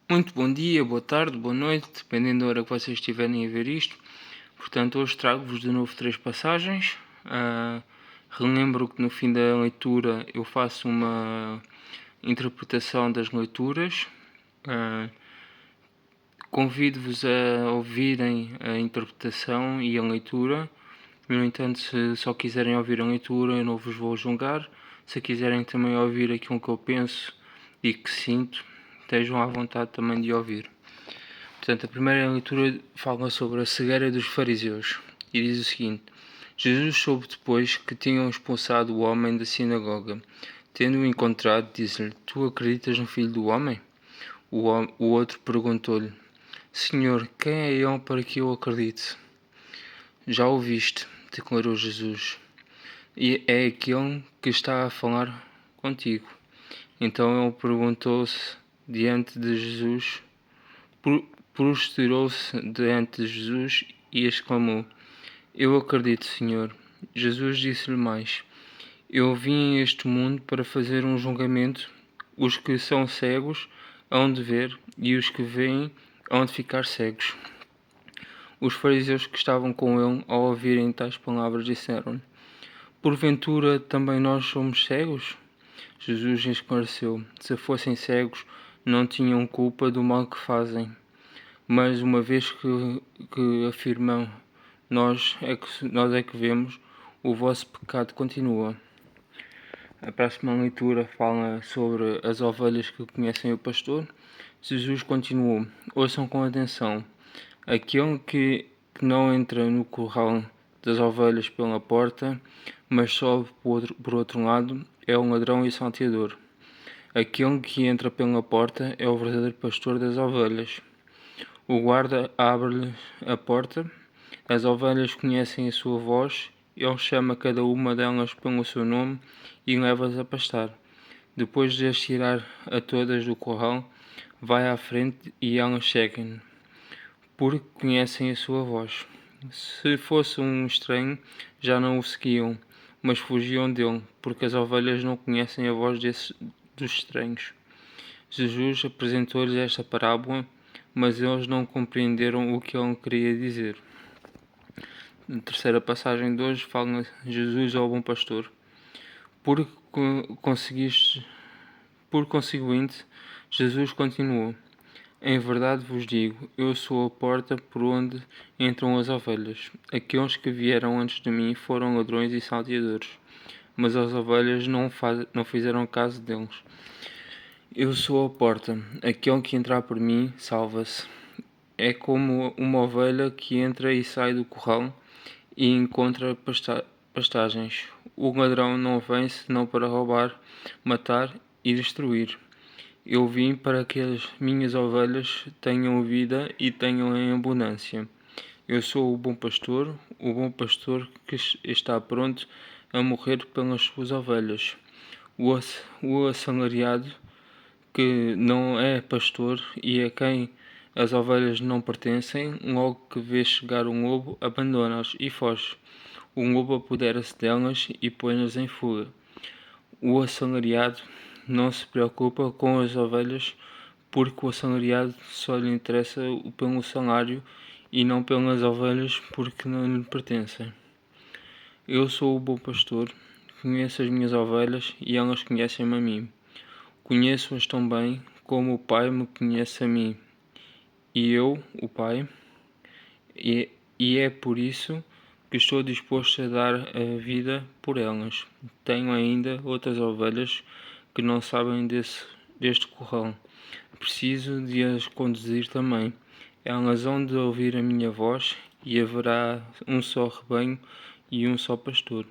Muito bom dia, boa tarde, boa noite, dependendo da hora que vocês estiverem a ver isto. Portanto, hoje trago-vos de novo 3 passagens. Relembro que no fim da leitura eu faço uma interpretação das leituras. Convido-vos a ouvirem a interpretação e a leitura. No entanto, se só quiserem ouvir a leitura, eu não vos vou julgar. Se quiserem também ouvir aquilo que eu penso e que sinto, estejam à vontade também de ouvir. Portanto, a primeira leitura fala sobre a cegueira dos fariseus e diz o seguinte: Jesus soube depois que tinham expulsado o homem da sinagoga. Tendo-o encontrado, disse-lhe: Tu acreditas no Filho do Homem? O outro perguntou-lhe: Senhor, quem é ele para que eu acredite? Já o viste, declarou Jesus, e é aquele que está a falar contigo. Então ele perguntou-se diante de Jesus, prostrou-se diante de Jesus e exclamou: Eu acredito, Senhor. Jesus disse-lhe mais: Eu vim a este mundo para fazer um julgamento. Os que são cegos hão de ver, e os que veem hão de ficar cegos. Os fariseus que estavam com ele, ao ouvirem tais palavras, disseram-lhe: Porventura também nós somos cegos? Jesus esclareceu: Se fossem cegos, não tinham culpa do mal que fazem. Mas uma vez que afirmam nós é que vemos, o vosso pecado continua. A próxima leitura fala sobre as ovelhas que conhecem o pastor. Jesus continuou: Ouçam com atenção. Aquele que não entra no curral das ovelhas pela porta, mas sobe por outro lado, é um ladrão e salteador. Aquele que entra pela porta é o verdadeiro pastor das ovelhas. O guarda abre-lhe a porta, as ovelhas conhecem a sua voz, ele chama cada uma delas pelo seu nome e leva-as a pastar. Depois de as tirar a todas do curral, vai à frente e elas seguem-no, porque conhecem a sua voz. Se fosse um estranho, já não o seguiam, mas fugiam dele, porque as ovelhas não conhecem a voz dos estranhos. Jesus apresentou-lhes esta parábola, mas eles não compreenderam o que ele queria dizer. Na terceira passagem de hoje fala Jesus ao bom pastor. Por conseguinte, Jesus continuou: Em verdade vos digo, eu sou a porta por onde entram as ovelhas. Aqueles que vieram antes de mim foram ladrões e salteadores, mas as ovelhas não fizeram caso deles. Eu sou a porta. Aquele que entrar por mim salva-se. É como uma ovelha que entra e sai do curral e encontra pastagens. O ladrão não vem senão para roubar, matar e destruir. Eu vim para que as minhas ovelhas tenham vida e tenham em abundância. Eu sou o bom pastor que está pronto a morrer pelas suas ovelhas. O assalariado que não é pastor e a quem as ovelhas não pertencem, logo que vê chegar um lobo, abandona-as e foge. O lobo apodera-se delas e põe-nas em fuga. O assalariado não se preocupa com as ovelhas, porque o assalariado só lhe interessa pelo salário e não pelas ovelhas, porque não lhe pertencem. Eu sou o bom pastor, conheço as minhas ovelhas e elas conhecem-me a mim. Conheço-as tão bem como o Pai me conhece a mim, e eu, o Pai, e é por isso que estou disposto a dar a vida por elas. Tenho ainda outras ovelhas que não sabem deste curral. Preciso de as conduzir também. Elas hão de ouvir a minha voz e haverá um só rebanho e um só pastor.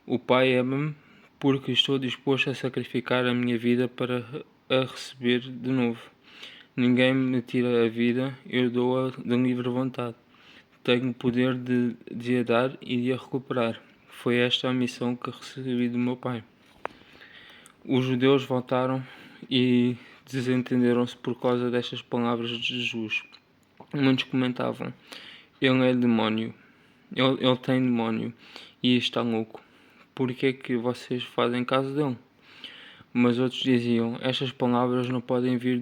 O Pai ama-me porque estou disposto a sacrificar a minha vida para a receber de novo. Ninguém me tira a vida, eu dou-a de livre vontade. Tenho o poder de a dar e de a recuperar. Foi esta a missão que recebi do meu Pai. Os judeus voltaram e desentenderam-se por causa destas palavras de Jesus. Muitos comentavam: Ele é demónio. Ele tem demónio e está louco. Por que é que vocês fazem caso dele? Mas outros diziam: Estas palavras não podem vir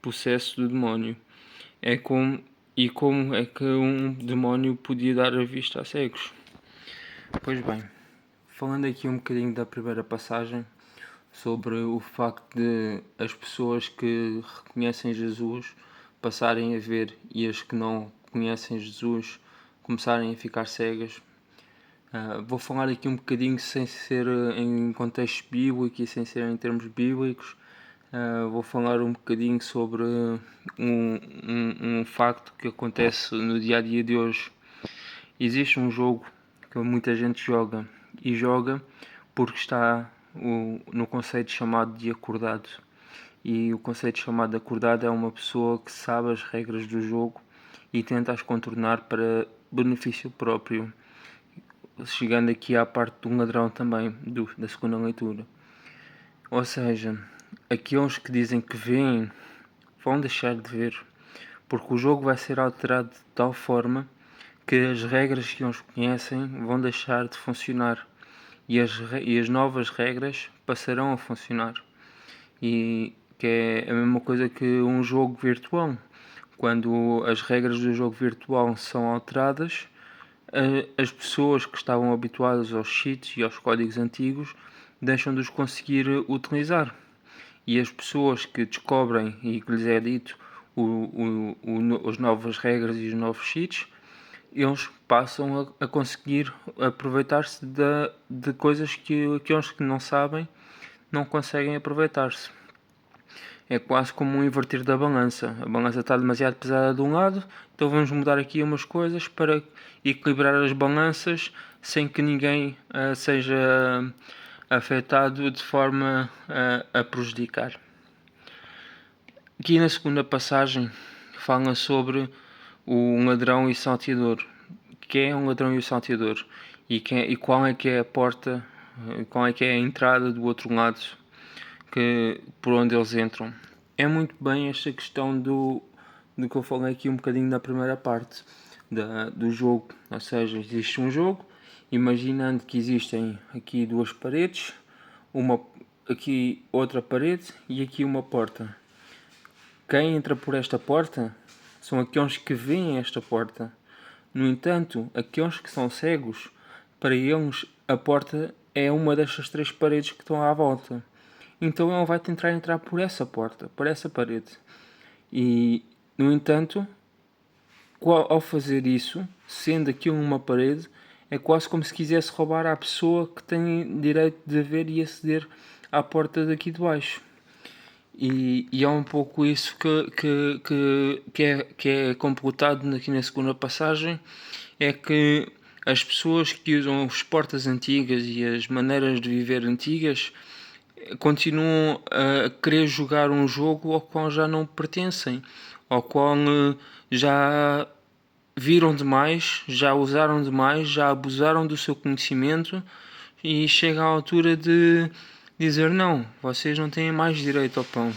possesso do demónio. Como é que um demónio podia dar a vista a cegos? Pois bem, falando aqui um bocadinho da primeira passagem, sobre o facto de as pessoas que reconhecem Jesus passarem a ver e as que não conhecem Jesus começarem a ficar cegas. Vou falar aqui um bocadinho sem ser em contexto bíblico e sem ser em termos bíblicos. Vou falar um bocadinho sobre um facto que acontece no dia a dia de hoje. Existe um jogo que muita gente joga e joga porque está no conceito chamado de acordado. E o conceito chamado de acordado é uma pessoa que sabe as regras do jogo e tenta as contornar para benefício próprio. Chegando aqui à parte de um ladrão também, da segunda leitura. Ou seja, aqueles que dizem que veem vão deixar de ver, porque o jogo vai ser alterado de tal forma que as regras que eles conhecem vão deixar de funcionar e as novas regras passarão a funcionar. E que é a mesma coisa que um jogo virtual. Quando as regras do jogo virtual são alteradas, as pessoas que estavam habituadas aos cheats e aos códigos antigos deixam de os conseguir utilizar. E as pessoas que descobrem e que lhes é dito as novas regras e os novos cheats, eles passam a conseguir aproveitar-se de coisas que aqueles que não sabem não conseguem aproveitar-se. É quase como um inverter da balança. A balança está demasiado pesada de um lado, então vamos mudar aqui umas coisas para equilibrar as balanças sem que ninguém seja afetado de forma a prejudicar. Aqui na segunda passagem fala sobre um ladrão e salteador. Quem é um ladrão e o salteador? E qual é que é a porta, qual é que é a entrada do outro lado por onde eles entram? É muito bem esta questão do que eu falei aqui um bocadinho da primeira parte do jogo. Ou seja, existe um jogo, imaginando que existem aqui duas paredes, aqui outra parede e aqui uma porta. Quem entra por esta porta são aqueles que veem esta porta. No entanto, aqueles que são cegos, para eles a porta é uma destas três paredes que estão à volta. Então ele vai tentar entrar por essa porta, por essa parede. E, no entanto, ao fazer isso, sendo aquilo uma parede, é quase como se quisesse roubar à pessoa que tem direito de ver e aceder à porta daqui de baixo. E é um pouco isso que é completado aqui na segunda passagem, é que as pessoas que usam as portas antigas e as maneiras de viver antigas continuam a querer jogar um jogo ao qual já não pertencem, ao qual já viram demais, já usaram demais, já abusaram do seu conhecimento e chega à altura de dizer não, vocês não têm mais direito ao pão.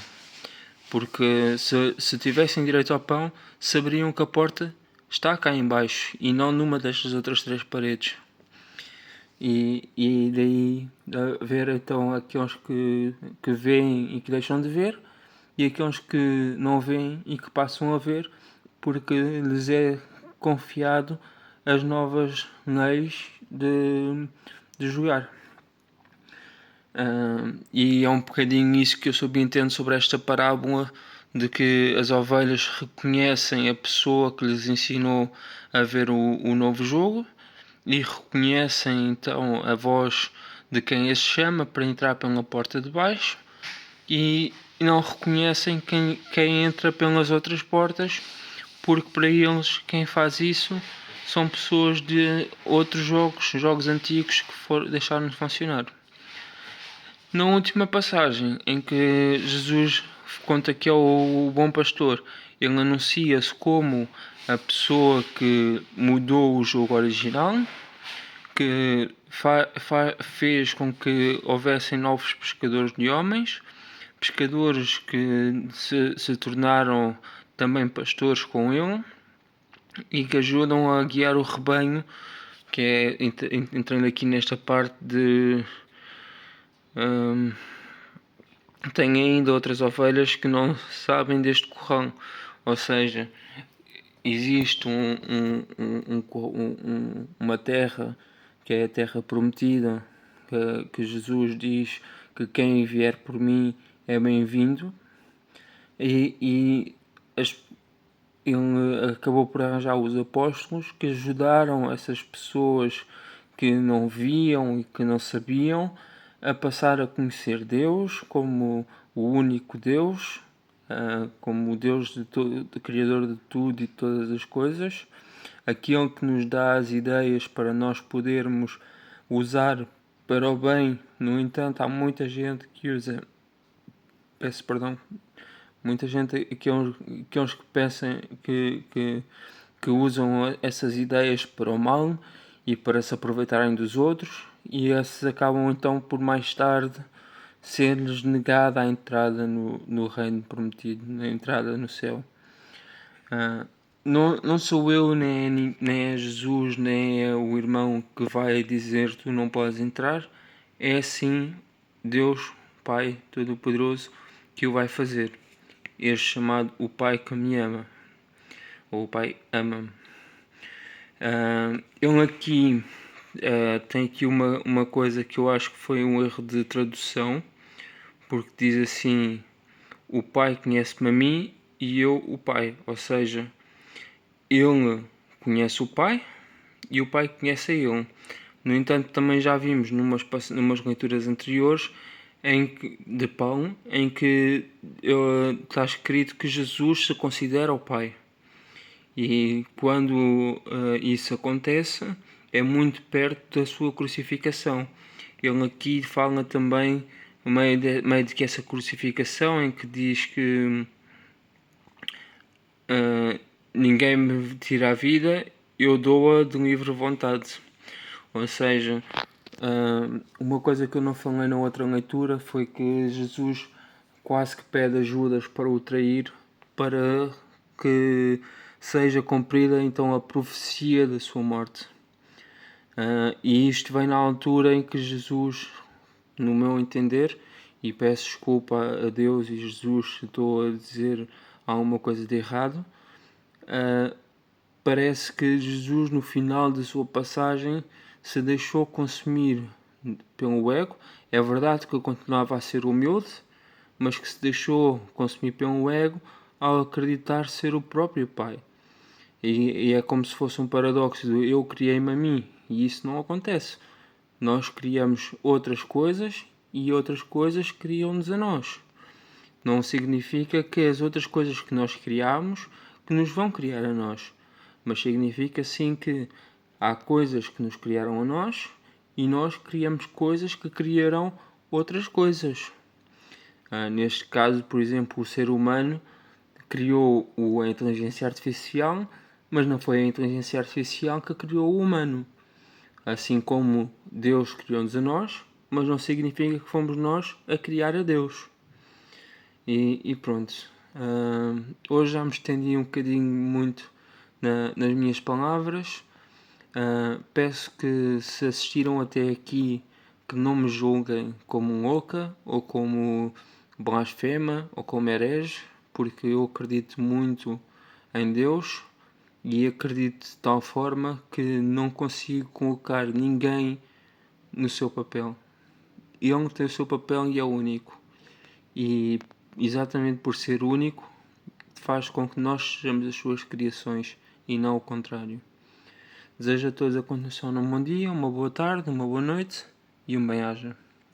Porque se tivessem direito ao pão, saberiam que a porta está cá em baixo e não numa destas outras três paredes. E daí haver então aqueles que veem e que deixam de ver, e aqueles que não veem e que passam a ver porque lhes é confiado as novas leis de jogar. E é um bocadinho isso que eu subentendo sobre esta parábola, de que as ovelhas reconhecem a pessoa que lhes ensinou a ver o novo jogo e reconhecem então a voz de quem as chama para entrar pela porta de baixo, e não reconhecem quem entra pelas outras portas, porque para eles quem faz isso são pessoas de outros jogos antigos que deixaram de funcionar. Na última passagem em que Jesus conta que é o bom pastor, ele anuncia-se como a pessoa que mudou o jogo original, que fez com que houvessem novos pescadores de homens, pescadores que se tornaram também pastores com ele e que ajudam a guiar o rebanho, que é entrando aqui nesta parte tem ainda outras ovelhas que não sabem deste currão. Ou seja, existe uma terra que é a terra prometida, que Jesus diz que quem vier por mim é bem-vindo, e ele acabou por arranjar os apóstolos que ajudaram essas pessoas que não viam e que não sabiam a passar a conhecer Deus como o único Deus, como o Deus de Criador de tudo e de todas as coisas, aquele que nos dá as ideias para nós podermos usar para o bem. No entanto, há muita gente que usa, peço perdão, muita gente aqueles que pensam que usam essas ideias para o mal e para se aproveitarem dos outros, e esses acabam então por mais tarde ser-lhes negada a entrada no reino prometido, na entrada no céu. Não sou eu, nem é Jesus, nem é o irmão que vai dizer tu não podes entrar. É sim Deus, Pai Todo-Poderoso, que o vai fazer. Este chamado o Pai que me ama, ou o Pai ama-me. Ele aqui tem aqui uma coisa que eu acho que foi um erro de tradução, porque diz assim: o Pai conhece-me a mim e eu o Pai. Ou seja, ele conhece o Pai e o Pai conhece a ele. No entanto, também já vimos numas leituras anteriores de Paulo, em que está escrito que Jesus se considera o Pai. E quando isso acontece, é muito perto da sua crucificação. Ele aqui fala também, meio de que essa crucificação, em que diz que ninguém me tira a vida, eu dou-a de livre vontade. Ou seja, uma coisa que eu não falei na outra leitura foi que Jesus quase que pede a Judas para o trair, para que seja cumprida então a profecia da sua morte. E isto vem na altura em que Jesus, no meu entender, e peço desculpa a Deus e Jesus se estou a dizer alguma coisa de errado, parece que Jesus, no final da sua passagem, se deixou consumir pelo ego. É verdade que ele continuava a ser humilde, mas que se deixou consumir pelo ego ao acreditar ser o próprio Pai. E é como se fosse um paradoxo de eu criei-me a mim, e isso não acontece. Nós criamos outras coisas e outras coisas criam-nos a nós. Não significa que as outras coisas que nós criamos que nos vão criar a nós, mas significa sim que há coisas que nos criaram a nós e nós criamos coisas que criarão outras coisas. Neste caso, por exemplo, o ser humano criou a inteligência artificial, mas não foi a inteligência artificial que criou o humano. Assim como Deus criou-nos a nós, mas não significa que fomos nós a criar a Deus. E pronto. Hoje já me estendi um bocadinho muito nas minhas palavras. Peço que, se assistiram até aqui, que não me julguem como um louca, ou como blasfema, ou como herege, porque eu acredito muito em Deus e acredito de tal forma que não consigo colocar ninguém no seu papel. Ele tem o seu papel e é único. E exatamente por ser único, faz com que nós sejamos as suas criações e não o contrário. Desejo a todos a continuação de um bom dia, uma boa tarde, uma boa noite e um bem-aja.